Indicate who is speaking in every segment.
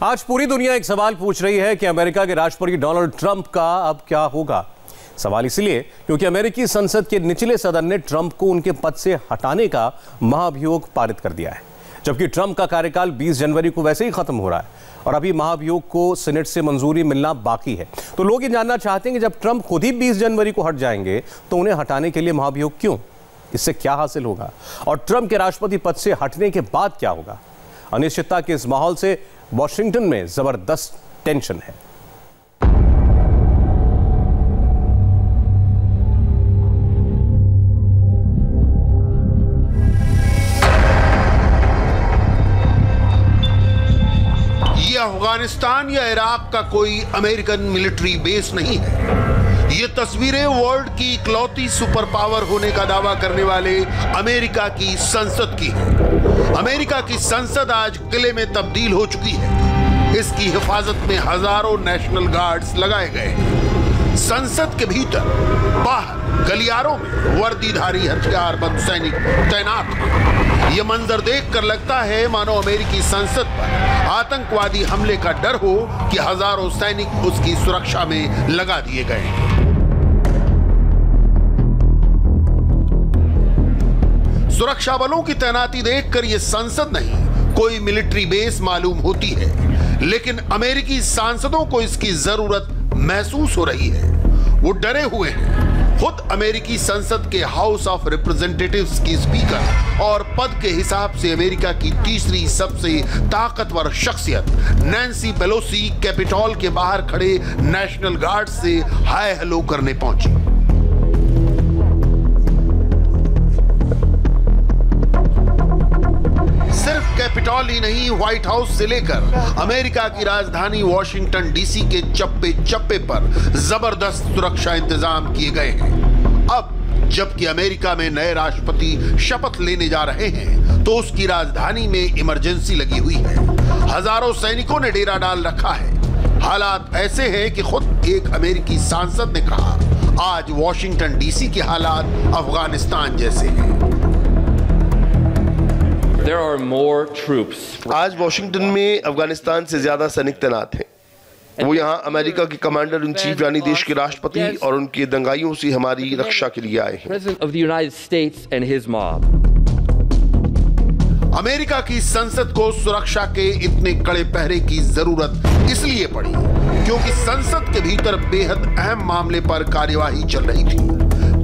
Speaker 1: आज पूरी दुनिया एक सवाल पूछ रही है कि अमेरिका के राष्ट्रपति डोनाल्ड ट्रंप का अब क्या होगा। सवाल इसलिए क्योंकि अमेरिकी संसद के निचले सदन ने ट्रंप को उनके पद से हटाने का महाभियोग पारित कर दिया है, जबकि ट्रंप का कार्यकाल 20 जनवरी को वैसे ही खत्म हो रहा है और अभी महाभियोग को सीनेट से मंजूरी मिलना बाकी है। तो लोग ये जानना चाहते हैं कि जब ट्रंप खुद ही 20 जनवरी को हट जाएंगे तो उन्हें हटाने के लिए महाभियोग क्यों, इससे क्या हासिल होगा और ट्रंप के राष्ट्रपति पद से हटने के बाद क्या होगा। अनिश्चितता के इस माहौल से वॉशिंगटन में जबरदस्त टेंशन है।
Speaker 2: ये अफगानिस्तान या इराक का कोई अमेरिकन मिलिट्री बेस नहीं है। ये तस्वीरें वर्ल्ड की इकलौती सुपर पावर होने का दावा करने वाले अमेरिका की संसद की है। अमेरिका की संसद आज किले में तब्दील हो चुकी है। इसकी हिफाजत में हजारों नेशनल गार्ड्स लगाए गए हैं। संसद के भीतर बाहर गलियारों में वर्दीधारी हथियारबंद सैनिक तैनात हैं। यह मंजर देखकर लगता है मानो अमेरिकी संसद पर आतंकवादी हमले का डर हो कि हजारों सैनिक उसकी सुरक्षा में लगा दिए गए हैं। सुरक्षा बलों की तैनाती देखकर यह संसद नहीं कोई मिलिट्री बेस मालूम होती है, लेकिन अमेरिकी सांसदों को इसकी जरूरत महसूस हो रही है। वो डरे हुए हैं। खुद अमेरिकी संसद के हाउस ऑफ रिप्रेजेंटेटिव्स की स्पीकर और पद के हिसाब से अमेरिका की तीसरी सबसे ताकतवर शख्सियत नैन्सी पेलोसी कैपिटॉल के बाहर खड़े नेशनल गार्ड से हाय हेलो करने पहुंची। सिर्फ कैपिटॉल ही नहीं, व्हाइट हाउस से लेकर अमेरिका की राजधानी वॉशिंगटन डीसी के चप्पे चप्पे पर जबरदस्त सुरक्षा इंतजाम किए गए हैं। अब जबकि अमेरिका में नए राष्ट्रपति शपथ लेने जा रहे हैं तो उसकी राजधानी में इमरजेंसी लगी हुई है। हजारों सैनिकों ने डेरा डाल रखा है। हालात ऐसे हैं कि खुद एक अमेरिकी सांसद ने कहा, आज वॉशिंगटन डीसी के हालात अफगानिस्तान जैसे हैं।
Speaker 3: There are more troops.
Speaker 4: आज वॉशिंगटन में अफगानिस्तान से ज्यादा सैनिक तैनात हैं। वो यहाँ अमेरिका के कमांडर इन चीफ यानी देश के राष्ट्रपति और उनके दंगाइयों से हमारी रक्षा के लिए आए हैं।
Speaker 3: President of the United States and his mob.
Speaker 2: America की संसद को सुरक्षा के इतने कड़े पहरे की जरूरत इसलिए पड़ी क्योंकि संसद के भीतर बेहद अहम मामले पर कार्यवाही चल रही थी।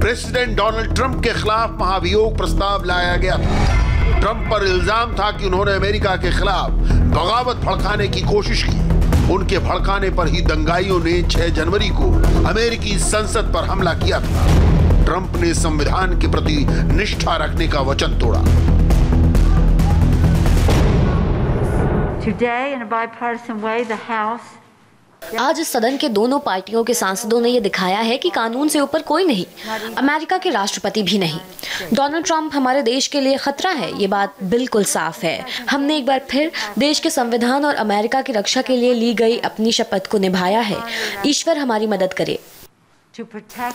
Speaker 2: प्रेसिडेंट डोनाल्ड ट्रंप के खिलाफ महाभियोग प्रस्ताव लाया गया था। ट्रंप पर इल्जाम था कि उन्होंने अमेरिका के खिलाफ बगावत भड़काने की कोशिश की। उनके भड़काने पर ही दंगाइयों ने 6 जनवरी को अमेरिकी संसद पर हमला किया था। ट्रंप ने संविधान के प्रति निष्ठा रखने का वचन तोड़ा।
Speaker 5: Today, in a bipartisan way, the House
Speaker 6: आज इस सदन के दोनों पार्टियों के सांसदों ने ये दिखाया है कि कानून से ऊपर कोई नहीं, अमेरिका के राष्ट्रपति भी नहीं। डोनाल्ड ट्रंप हमारे देश के लिए खतरा है, ये बात बिल्कुल साफ है। हमने एक बार फिर देश के संविधान और अमेरिका की रक्षा के लिए ली गई अपनी शपथ को निभाया है। ईश्वर हमारी मदद करे।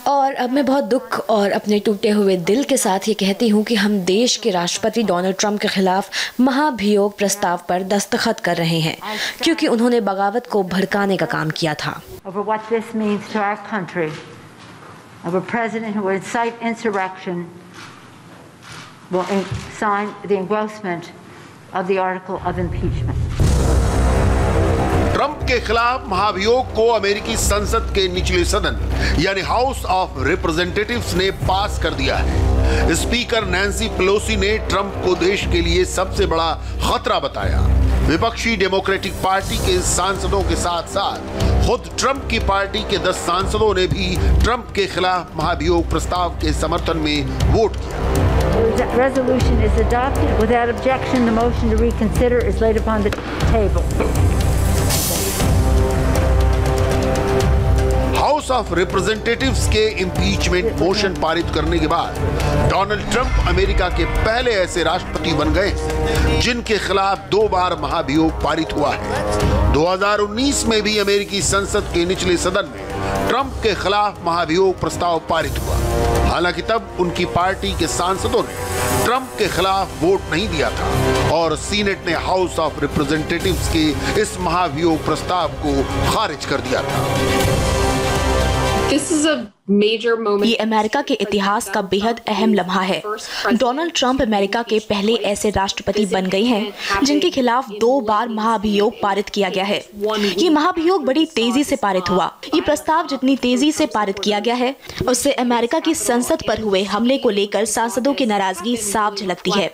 Speaker 6: और अब मैं बहुत दुख और अपने टूटे हुए दिल के साथ ये कहती हूँ कि हम देश के राष्ट्रपति डोनाल्ड ट्रंप के खिलाफ महाभियोग प्रस्ताव पर दस्तखत कर रहे हैं क्योंकि उन्होंने बगावत को भड़काने का काम किया था।
Speaker 2: ट्रंप के खिलाफ महाभियोग को अमेरिकी संसद के निचले सदन यानी हाउस ऑफ रिप्रेजेंटेटिव्स ने पास कर दिया है। स्पीकर नैन्सी पेलोसी ने ट्रंप को देश के लिए सबसे बड़ा खतरा बताया। विपक्षी डेमोक्रेटिक पार्टी के सांसदों के साथ साथ खुद ट्रंप की पार्टी के 10 सांसदों ने भी ट्रंप के खिलाफ महाभियोग प्रस्ताव के समर्थन में वोट किया।
Speaker 5: resolution is adopted. Without objection, the motion to reconsider is laid upon the table.
Speaker 2: House of representatives के इम्पीचमेंट मोशन पारित करने के बाद डोनाल्ड ट्रंप अमेरिका के पहले ऐसे राष्ट्रपति बन गए जिनके खिलाफ 2 बार महाभियोग पारित हुआ है। 2019 में भी अमेरिकी संसद के निचले सदन में ट्रंप के खिलाफ महाभियोग प्रस्ताव पारित हुआ। हालांकि तब उनकी पार्टी के सांसदों ने ट्रंप के खिलाफ वोट नहीं दिया था और सीनेट ने हाउस ऑफ रिप्रेजेंटेटिव्स के इस महाभियोग प्रस्ताव को खारिज कर दिया था।
Speaker 6: ये अमेरिका के इतिहास का बेहद अहम लम्हा है। डोनाल्ड ट्रंप अमेरिका के पहले ऐसे राष्ट्रपति बन गए हैं जिनके खिलाफ 2 बार महाभियोग पारित किया गया है। ये महाभियोग बड़ी तेजी से पारित हुआ। ये प्रस्ताव जितनी तेजी से पारित किया गया है उससे अमेरिका की संसद पर हुए हमले को लेकर सांसदों की नाराजगी साफ झलकती है,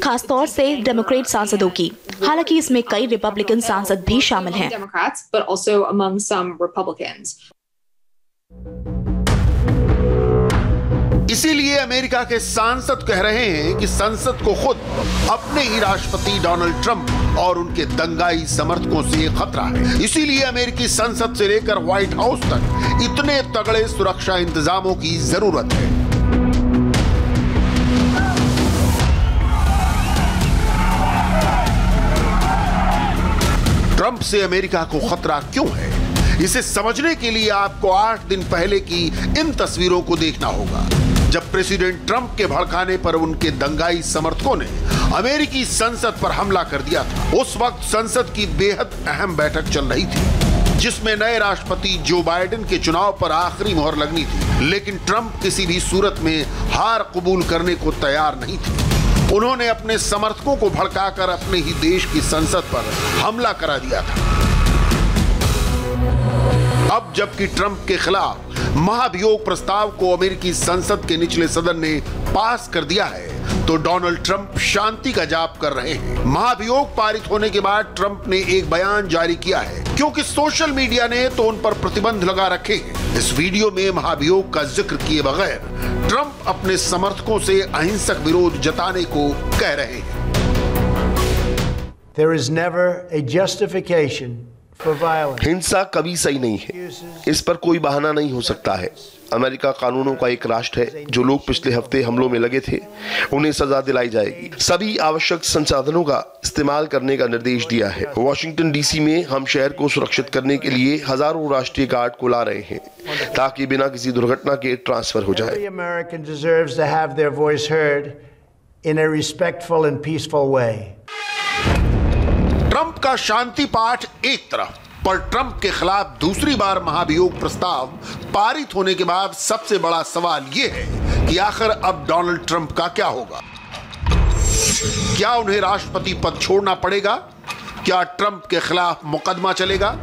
Speaker 6: खासतौर से डेमोक्रेट सांसदों की। हालांकि इसमें कई रिपब्लिकन सांसद भी शामिल हैं।
Speaker 2: इसीलिए अमेरिका के सांसद कह रहे हैं कि संसद को खुद अपने ही राष्ट्रपति डोनाल्ड ट्रंप और उनके दंगाई समर्थकों से खतरा है। इसीलिए अमेरिकी संसद से लेकर व्हाइट हाउस तक इतने तगड़े सुरक्षा इंतजामों की जरूरत है। ट्रंप से अमेरिका को खतरा क्यों है, इसे समझने के लिए आपको 8 दिन पहले की इन तस्वीरों को देखना होगा, जब प्रेसिडेंट ट्रंप के भड़काने पर उनके दंगाई समर्थकों ने अमेरिकी संसद पर हमला कर दिया था। उस वक्त संसद की बेहद अहम बैठक चल रही थी जिसमें नए राष्ट्रपति जो बाइडेन के चुनाव पर आखिरी मोहर लगनी थी, लेकिन ट्रंप किसी भी सूरत में हार कबूल करने को तैयार नहीं थे। उन्होंने अपने समर्थकों को भड़काकर अपने ही देश की संसद पर हमला करा दिया था। अब जबकि ट्रंप के खिलाफ महाभियोग प्रस्ताव को अमेरिकी संसद के निचले सदन ने पास कर दिया है तो डोनाल्ड ट्रंप शांति का जाप कर रहे हैं। महाभियोग पारित होने के बाद ट्रंप ने एक बयान जारी किया है, क्योंकि सोशल मीडिया ने तो उन पर प्रतिबंध लगा रखे हैं। इस वीडियो में महाभियोग का जिक्र किए बगैर ट्रंप अपने समर्थकों से अहिंसक विरोध जताने को कह रहे हैं।
Speaker 7: There is never a justification for violence.
Speaker 4: हिंसा कभी सही नहीं है, इस पर कोई बहाना नहीं हो सकता है। अमेरिका कानूनों का एक राष्ट्र है। जो लोग पिछले हफ्ते हमलों में लगे थे उन्हें सजा दिलाई जाएगी। सभी आवश्यक संसाधनों का इस्तेमाल करने का निर्देश दिया है। वॉशिंगटन डीसी में हम शहर को सुरक्षित करने के लिए हजारों राष्ट्रीय गार्ड को ला रहे हैं ताकि बिना किसी दुर्घटना के ट्रांसफर हो जाए।
Speaker 7: Every American deserves to have their voice heard in a respectful and peaceful way.
Speaker 2: Trump का शांति पाठ एक तरफ, पर ट्रंप के खिलाफ दूसरी बार महाभियोग प्रस्ताव पारित होने के बाद सबसे बड़ा सवाल यह है कि आखिर अब डोनाल्ड ट्रंप का क्या होगा। क्या उन्हें राष्ट्रपति पद छोड़ना पड़ेगा? क्या ट्रंप के खिलाफ मुकदमा चलेगा?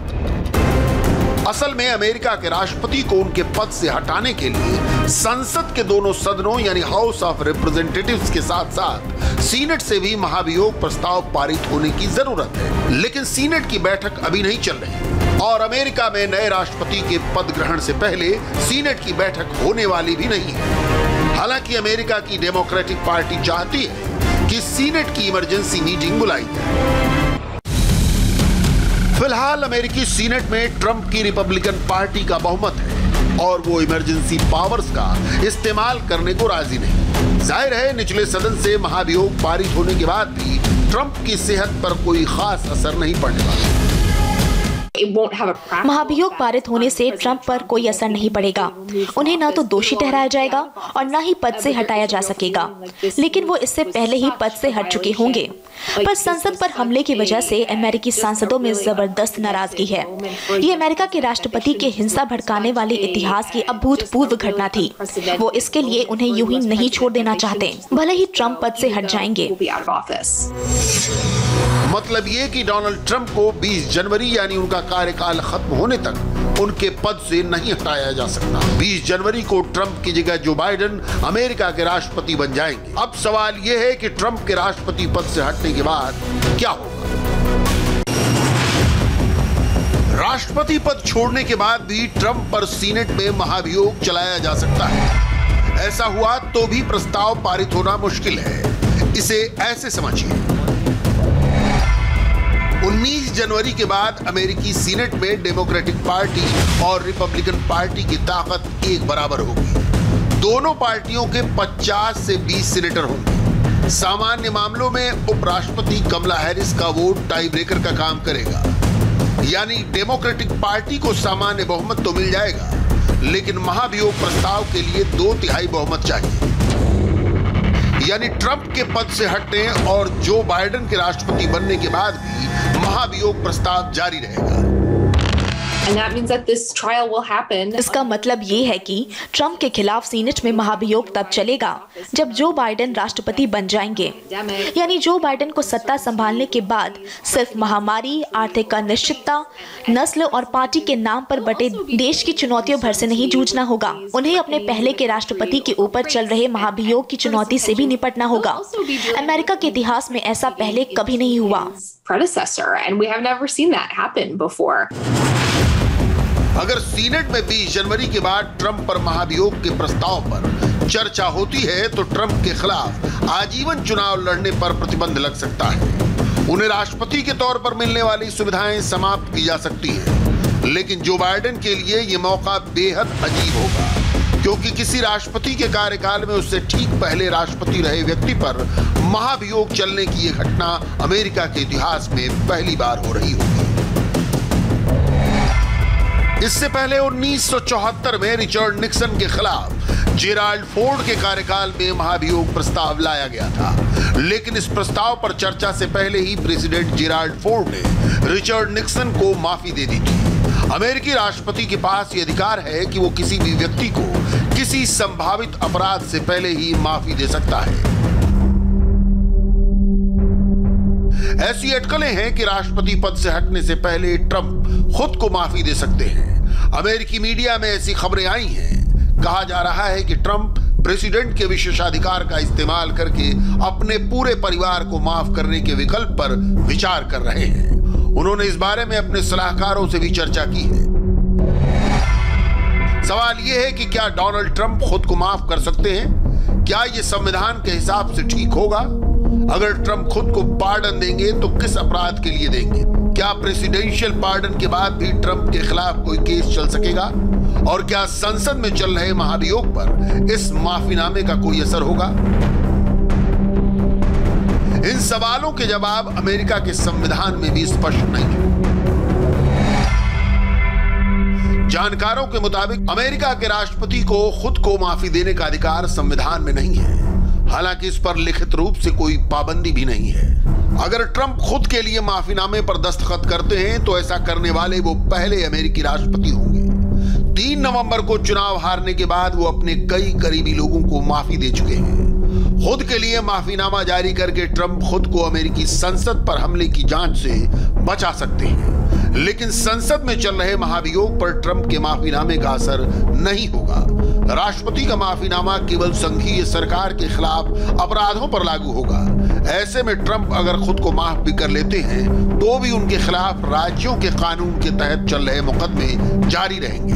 Speaker 2: असल में अमेरिका के राष्ट्रपति को उनके पद से हटाने के लिए संसद के दोनों सदनों यानी हाउस ऑफ रिप्रेजेंटेटिव्स के साथ साथ सीनेट से भी महाभियोग प्रस्ताव पारित होने की जरूरत है। लेकिन सीनेट की बैठक अभी नहीं चल रही और अमेरिका में नए राष्ट्रपति के पद ग्रहण से पहले सीनेट की बैठक होने वाली भी नहीं है। हालांकि अमेरिका की डेमोक्रेटिक पार्टी चाहती है कि सीनेट की इमरजेंसी मीटिंग बुलाई जाए। फिलहाल अमेरिकी सीनेट में ट्रंप की रिपब्लिकन पार्टी का बहुमत है और वो इमरजेंसी पावर्स का इस्तेमाल करने को राजी नहीं। जाहिर है निचले सदन से महाभियोग पारित होने के बाद भी ट्रंप की सेहत पर कोई खास असर नहीं पड़ने वाला।
Speaker 6: महाभियोग पारित होने से ट्रंप पर कोई असर नहीं पड़ेगा। उन्हें न तो दोषी ठहराया जाएगा और न ही पद से हटाया जा सकेगा, लेकिन वो इससे पहले ही पद से हट चुके होंगे। पर संसद पर हमले की वजह से अमेरिकी सांसदों में जबरदस्त नाराजगी है। ये अमेरिका के राष्ट्रपति के हिंसा भड़काने वाले इतिहास की अभूतपूर्व घटना थी। वो इसके लिए उन्हें यूं ही नहीं छोड़ देना चाहते, भले ही ट्रंप पद से हट जाएंगे।
Speaker 2: मतलब ये कि डोनाल्ड ट्रंप को 20 जनवरी यानी उनका कार्यकाल खत्म होने तक उनके पद से नहीं हटाया जा सकता। 20 जनवरी को ट्रंप की जगह जो बाइडेन अमेरिका के राष्ट्रपति बन जाएंगे। अब सवाल यह है कि ट्रंप के राष्ट्रपति पद से हटने के बाद क्या होगा। राष्ट्रपति पद छोड़ने के बाद भी ट्रंप पर सीनेट में महाभियोग चलाया जा सकता है। ऐसा हुआ तो भी प्रस्ताव पारित होना मुश्किल है। इसे ऐसे समझिए, 19 जनवरी के बाद अमेरिकी सीनेट में डेमोक्रेटिक पार्टी और रिपब्लिकन पार्टी की ताकत एक बराबर होगी। दोनों पार्टियों के 50 से 20 सीनेटर होंगे। सामान्य मामलों में उपराष्ट्रपति कमला हैरिस का वोट टाई ब्रेकर का काम करेगा, यानी डेमोक्रेटिक पार्टी को सामान्य बहुमत तो मिल जाएगा, लेकिन महाभियोग प्रस्ताव के लिए 2/3 बहुमत चाहिए। यानी ट्रंप के पद से हटने और जो बाइडेन के राष्ट्रपति बनने के बाद भी महाभियोग प्रस्ताव जारी रहेगा।
Speaker 8: And that means that this trial will happen.
Speaker 6: इसका मतलब ये है कि ट्रंप के खिलाफ सीनेट में महाभियोग तब चलेगा जब जो बाइडेन राष्ट्रपति बन जाएंगे। यानी जो बाइडेन को सत्ता संभालने के बाद सिर्फ महामारी, आर्थिक अनिश्चितता, नस्ल और पार्टी के नाम पर बटे देश की चुनौतियों भर से नहीं जूझना होगा। उन्हें अपने पहले के राष्ट्रपति के ऊपर चल रहे महाभियोग की चुनौती से भी निपटना होगा। अमेरिका के इतिहास में ऐसा पहले कभी नहीं हुआ।
Speaker 8: Predecessor, and we have never seen that happen before.
Speaker 2: अगर सीनेट में 20 जनवरी के बाद ट्रंप पर महाभियोग के प्रस्ताव पर चर्चा होती है तो ट्रंप के खिलाफ आजीवन चुनाव लड़ने पर प्रतिबंध लग सकता है। उन्हें राष्ट्रपति के तौर पर मिलने वाली सुविधाएं समाप्त की जा सकती है। लेकिन जो बाइडेन के लिए यह मौका बेहद अजीब होगा, क्योंकि किसी राष्ट्रपति के कार्यकाल में उससे ठीक पहले राष्ट्रपति रहे व्यक्ति पर महाभियोग चलने की यह घटना अमेरिका के इतिहास में पहली बार हो रही होगी। इससे पहले 1974 में रिचर्ड निक्सन के खिलाफ जेराल्ड फोर्ड के कार्यकाल में महाभियोग प्रस्ताव लाया गया था। लेकिन इस प्रस्ताव पर चर्चा से पहले ही प्रेसिडेंट जेराल्ड फोर्ड ने रिचर्ड निक्सन को माफी दे दी थी। अमेरिकी राष्ट्रपति के पास यह अधिकार है कि वो किसी भी व्यक्ति को किसी संभावित अपराध से पहले ही माफी दे सकता है। ऐसी अटकलें हैं कि राष्ट्रपति पद से हटने से पहले ट्रंप खुद को माफी दे सकते हैं। अमेरिकी मीडिया में ऐसी खबरें आई हैं। कहा जा रहा है कि ट्रंप प्रेसिडेंट के विशेषाधिकार का इस्तेमाल करके अपने पूरे परिवार को माफ करने के विकल्प पर विचार कर रहे हैं। उन्होंने इस बारे में अपने सलाहकारों से भी चर्चा की है। सवाल यह है कि क्या डोनाल्ड ट्रंप खुद को माफ कर सकते हैं? क्या यह संविधान के हिसाब से ठीक होगा? अगर ट्रंप खुद को पार्डन देंगे तो किस अपराध के लिए देंगे? क्या प्रेसिडेंशियल पार्डन के बाद भी ट्रंप के खिलाफ कोई केस चल सकेगा? और क्या संसद में चल रहे महाभियोग पर इस माफीनामे का कोई असर होगा? इन सवालों के जवाब अमेरिका के संविधान में भी स्पष्ट नहीं है। जानकारों के मुताबिक अमेरिका के राष्ट्रपति को खुद को माफी देने का अधिकार संविधान में नहीं है। हालांकि इस पर लिखित रूप से कोई पाबंदी भी नहीं है। अगर ट्रंप खुद के लिए माफीनामे पर दस्तखत करते हैं तो ऐसा करने वाले वो पहले अमेरिकी राष्ट्रपति होंगे। 3 नवंबर को चुनाव हारने के बाद वो अपने कई करीबी लोगों को माफी दे चुके हैं। खुद के लिए माफीनामा जारी करके ट्रंप खुद को अमेरिकी संसद पर हमले की जांच से बचा सकते हैं। लेकिन संसद में चल रहे महाभियोग पर ट्रंप के माफीनामे का असर नहीं होगा। राष्ट्रपति का माफीनामा केवल संघीय सरकार के खिलाफ अपराधों पर लागू होगा। ऐसे में ट्रंप अगर खुद को माफ भी कर लेते हैं तो भी उनके खिलाफ राज्यों के कानून के तहत चल रहे मुकदमे जारी रहेंगे।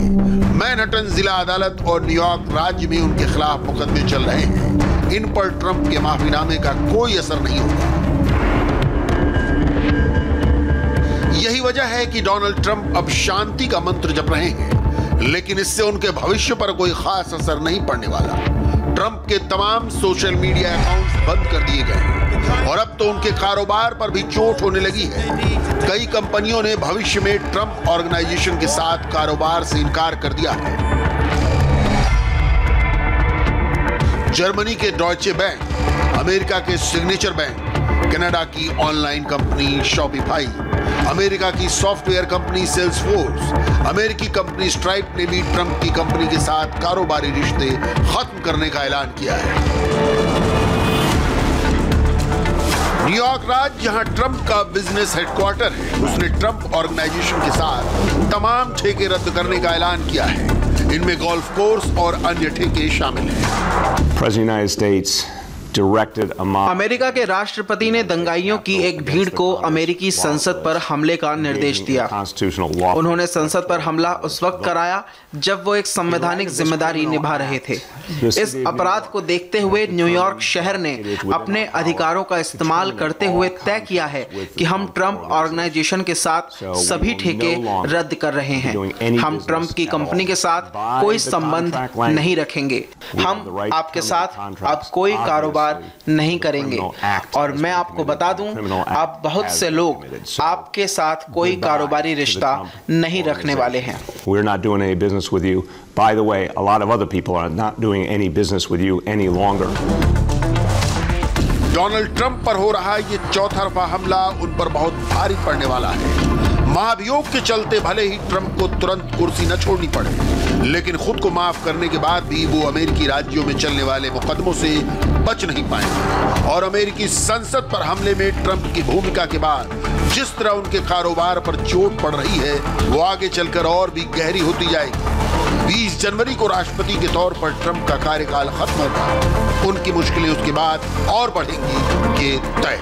Speaker 2: मैनहट्टन जिला अदालत और न्यूयॉर्क राज्य में उनके खिलाफ मुकदमे चल रहे हैं। इन पर ट्रंप के माफीनामे का कोई असर नहीं होगा। यही वजह है कि डोनाल्ड ट्रंप अब शांति का मंत्र जप रहे हैं, लेकिन इससे उनके भविष्य पर कोई खास असर नहीं पड़ने वाला। ट्रंप के तमाम सोशल मीडिया अकाउंट्स बंद कर दिए गए हैं और अब तो उनके कारोबार पर भी चोट होने लगी है। कई कंपनियों ने भविष्य में ट्रंप ऑर्गेनाइजेशन के साथ कारोबार से इनकार कर दिया है। जर्मनी के डॉयचे बैंक, अमेरिका के सिग्नेचर बैंक, कनाडा की ऑनलाइन कंपनी शॉपिफाई, अमेरिका की सॉफ्टवेयर कंपनी सेल्सफोर्स, अमेरिकी कंपनी स्ट्राइप ने भी ट्रंप की कंपनी के साथ कारोबारी रिश्ते खत्म करने का ऐलान किया है। न्यूयॉर्क राज्य जहां ट्रंप का बिजनेस हेडक्वार्टर है, उसने ट्रंप ऑर्गेनाइजेशन के साथ तमाम ठेके रद्द करने का ऐलान किया है। इनमें गोल्फ कोर्स और अन्य ठेके शामिल हैं।
Speaker 9: अमेरिका के राष्ट्रपति ने दंगाइयों की एक भीड़ को अमेरिकी संसद पर हमले का निर्देश दिया। उन्होंने संसद पर हमला उस वक्त कराया जब वो एक संवैधानिक जिम्मेदारी निभा रहे थे। इस अपराध को देखते हुए न्यूयॉर्क शहर ने अपने अधिकारों का इस्तेमाल करते हुए तय किया है कि हम ट्रंप ऑर्गेनाइजेशन के साथ सभी ठेके रद्द कर रहे हैं। हम ट्रंप की कंपनी के साथ कोई संबंध नहीं रखेंगे। हम आपके साथ अब कोई कारोबार कारोबार नहीं करेंगे। और मैं आपको बता दूं, अब बहुत से लोग आपके साथ कोई कारोबारी रिश्ता नहीं रखने वाले हैं।
Speaker 10: We're not doing any business with you. By the way, a lot of other people are not doing any business with you any longer.
Speaker 2: Donald Trump पर हो रहा ये चौतरफा हमला उन पर बहुत भारी पड़ने वाला है। महाभियोग के चलते भले ही ट्रंप को तुरंत कुर्सी न छोड़नी पड़े, लेकिन खुद को माफ करने के बाद भी वो अमेरिकी राज्यों में चलने वाले मुकदमों से बच नहीं पाएंगे। और अमेरिकी संसद पर हमले में ट्रंप की भूमिका के बाद जिस तरह उनके कारोबार पर चोट पड़ रही है, वो आगे चलकर और भी गहरी होती जाएगी। 20 जनवरी को राष्ट्रपति के तौर पर ट्रंप का कार्यकाल खत्म होगा। उनकी मुश्किलें उसके बाद और बढ़ेंगी, ये तय।